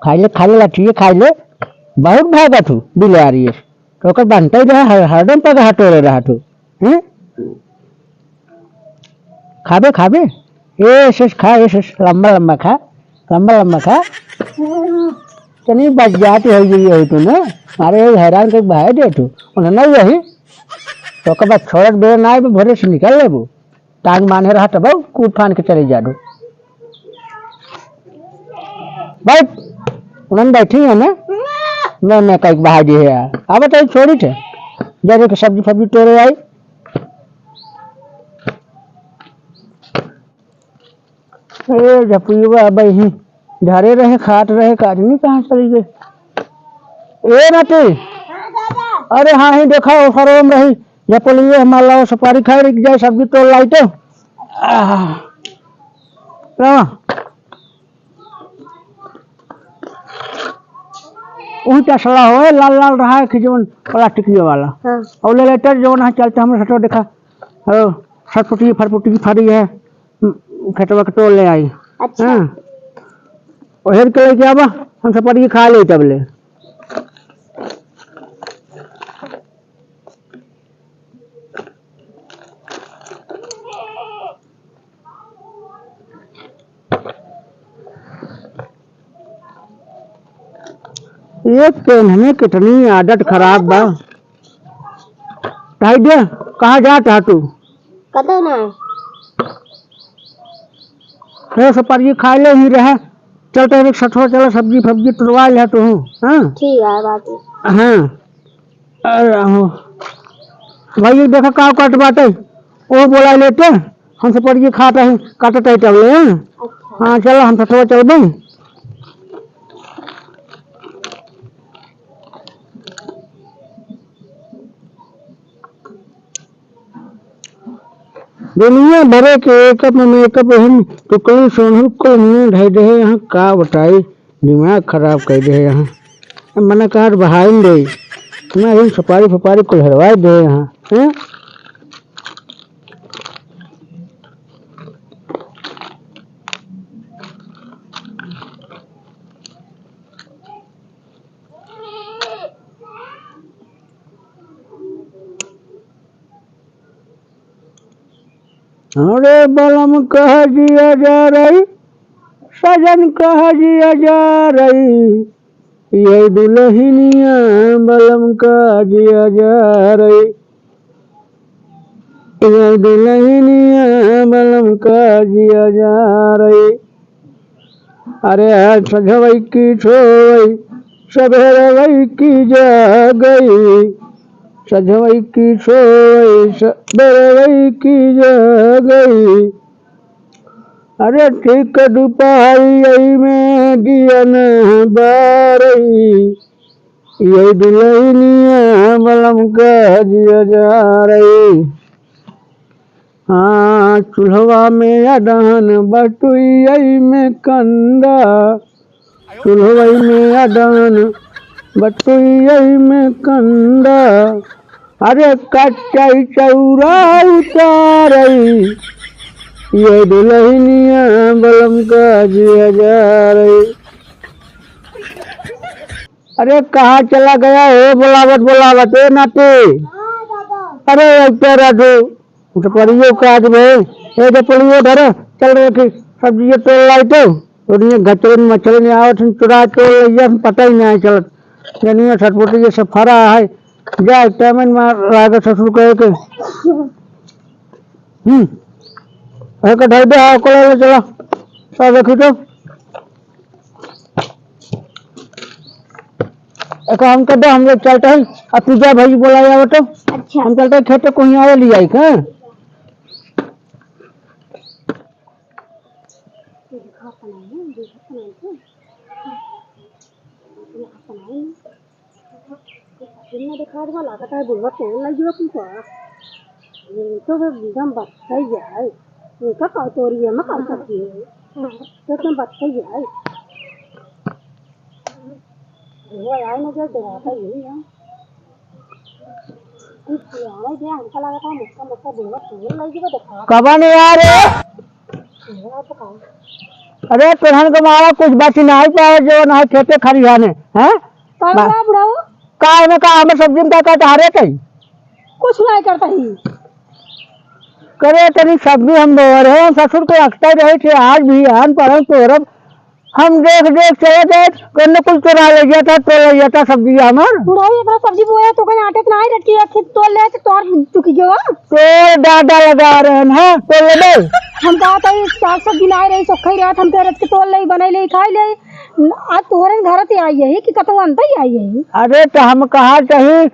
खा ले लाठी खा ले बहुत भागा तू बिले आ रही है तो कर बनता ही रहा हरदम पग हटोरे रहा तू हैं खाबे खाबे ये शेष खा ये शेष लंबा लंबा खा चनी बच जाती हो गई तू ना मारे हैरान कर भाई दे तू उन्हें नहीं यही तो कब छोड़ दे ना भोरे से निकल ले वो टांग माने रहा तब कूद फान के चले जा दो बैठ उन्होंने बैठी है ना मैं कई बाहर दी है अब बताइए छोड़ी थे जैसे कि सब्जी फब्जी तोड़े आई जपुआ बही धरे रहे खाट रहे काटनी कहाँ चली गई ए नाती अरे हाँ ही देखा फरो में रही जपलिए हमारा सुपारी खाई रही जाए सब्जी तोड़ लाई तो वही सड़ा हो लाल लाल रहा है कि जोन प्लास्टिक वाला और ले लेटर जोन है चलते हमने सटो देखा सटपुटी फटपुटी फरी है खेतवा के तोड़ ले आई अच्छा और के लेके आवा हम सब पड़ी खा ले तब ले ये पेन कितनी आदत खराब बा दे कहाँ जाता तू कदे ना सुपारी खा ले ही रहे चलते एक सठवा चलो सब्जी फब्जी तुड़वा ले तू हाँ ठीक है बात हाँ अरे भाई देखो का कट बाटे वो बोला लेते हम सुपारी खाता है काटते चल ले हाँ चलो हम सठवा चल भाई दुनिया भरे के एकअप मेकअप हम तो कई सोनू को मुंह ढाई दे यहाँ का बताई दिमाग खराब कर दे यहाँ मना कार बहाइन दे मैं इन सुपारी फुपारी को हरवा दे यहाँ हैं अरे बलम कह दिया जा रही सजन कह दिया जा रही ये दुल्हनिया बलम कह दिया जा रही ये दुल्हनिया बलम कह दिया जा रही अरे आज सजवई की छोई सवेरे वही की जा गई सजवई की सोई सवेरे की जा गई अरे ठीक दुपहरी में दियन बारई ये दुल्हनिया बलम का दिया जा रही हाँ चूल्हा में अडहन बटुई में कंदा चूल्हा में अडहन बटुई में कंदा अरे कच्चाई चौरा उतारई ये दुल्हनिया बलम का दिया जा रही अरे कहाँ चला गया है बोलावत है नाते अरे तेरा तो परियो काज में ये तो परियो धर चल रहे कि सब्जी तोड़ लाई तो और ये गचड़न मछली आवत चुरा तोड़ हम पता ही नहीं चलत जनिया छटपुटी ये सब फरा है जा टाइमन मार राग ससुर कहे के एक ढाई दे आओ कोले चला सब देखी तो एक हम कर दे हम लोग चलते हैं अब पूजा भाई बोला जाओ तो अच्छा हम चलते हैं खेत को यहाँ ले आई का देखा वाला का है बुलवा तो लगी हो कुछ ये तो एकदम बच्चा ही है ये का तोरी है मैं कर सकती है तो तुम बच्चा ही है वो यार ना जो डराता ही है कुछ यार ये हमको लगा था मुझका बुलवा तो लगी हो देखा कब आने यार अरे तुरहन के मारा कुछ बची नहीं पाए जो ना खेते खरियाने हैं का बुढ़ाओ काय में का हमें सब्जी में क्या हरे कहीं कुछ नहीं करता ही करे तरी सब्जी हम बोर है हम ससुर को रखते रहे थे आज भी आन पर तोरब हम देख देख चले गए करने कुछ चुरा ले गया था तो ले गया था सब्जी हमार बुढ़ाओ इतना सब्जी बोया तो कहीं आटे नहीं रखी है खेत तोड़ ले तो तोड़ चुकी गयो तो डाटा लगा रहे हैं तो ले दे हम कहा था साग सब्जी नहीं रही सोखा ही रहा हम तेरे के तोड़ ले बनाई ले खाई ले आज तोहरे घर से आई है कि कतौ अंत ही आई है अरे तो हम कहा चाहिए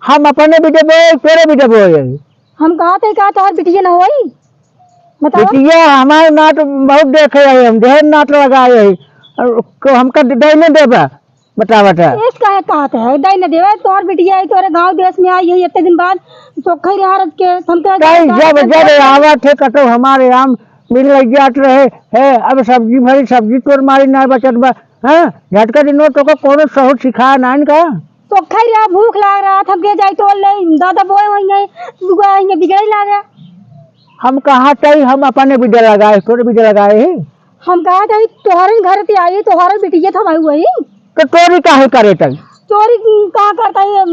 हम अपने भी देबो तेरे भी देबो हम कहा थे का तोहर बिटिया न होई बताओ बिटिया हमारे नाट बहुत देखे है हम ढेर नाट लगाए है को हमका दे नहीं देबा बता बता इस काहे कहते है दई न देवे तोहर बिटिया आई तोरे गांव देश में आई है इतने दिन बाद सोखा ही रहा रख के हम कह कहीं जब जब आवा थे कतो हमारे आम मिल लग जात रहे है अब सब्जी भरी सब्जी तोर मारी ना बचत बा हां झटका दिनो तो को कोनो सहु सिखा नान का सोखा ही रहा भूख लाग रहा थक के जाई तोड़ ले दादा बोए होई है दुगा है बिगड़ लागे हम कहा चाहिए हम अपने बीजा लगाए तोरे बीजा लगाए हैं हम कहा था तोहरे घर से आई तोहरे बिटिया थमाई हुई तो तोरी काहे करे तई चोरी कहाँ करता है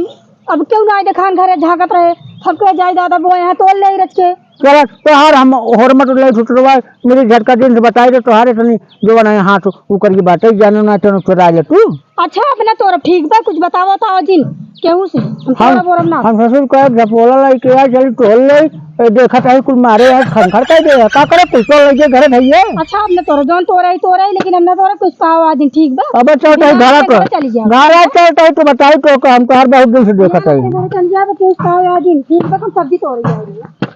अब क्यों ना देखान घरे झाकत रहे थक जाए दादा बोए यहाँ तोड़ ले रच के चलो तोहार हम होरमत ले छुटवा मेरी झटका दिन से बताई दे तोहारे तनी जो बनाए हाथ ऊपर की बात है जानो ना तो चुरा ले तू अच्छा अपना तोरा ठीक बा कुछ बताओ ताओ जिन केहू से हम तोरा बोरम ना हम ससुर को झपोला लाई के आ चली टोल ले देखा ताई कुल मारे आज खनखर कर दे का करे पैसा लेके घर भैया अच्छा अपने तोरा जोन तोरा ही लेकिन हमने तोरा कुछ पाओ आज दिन ठीक बा अब चलता है घर को चली जा घर चलता है तो बताई तो हम तो हर बहुत दिन से देखा था चल जा कुछ पाओ आज दिन ठीक बा हम सब्जी तोड़ जाएंगे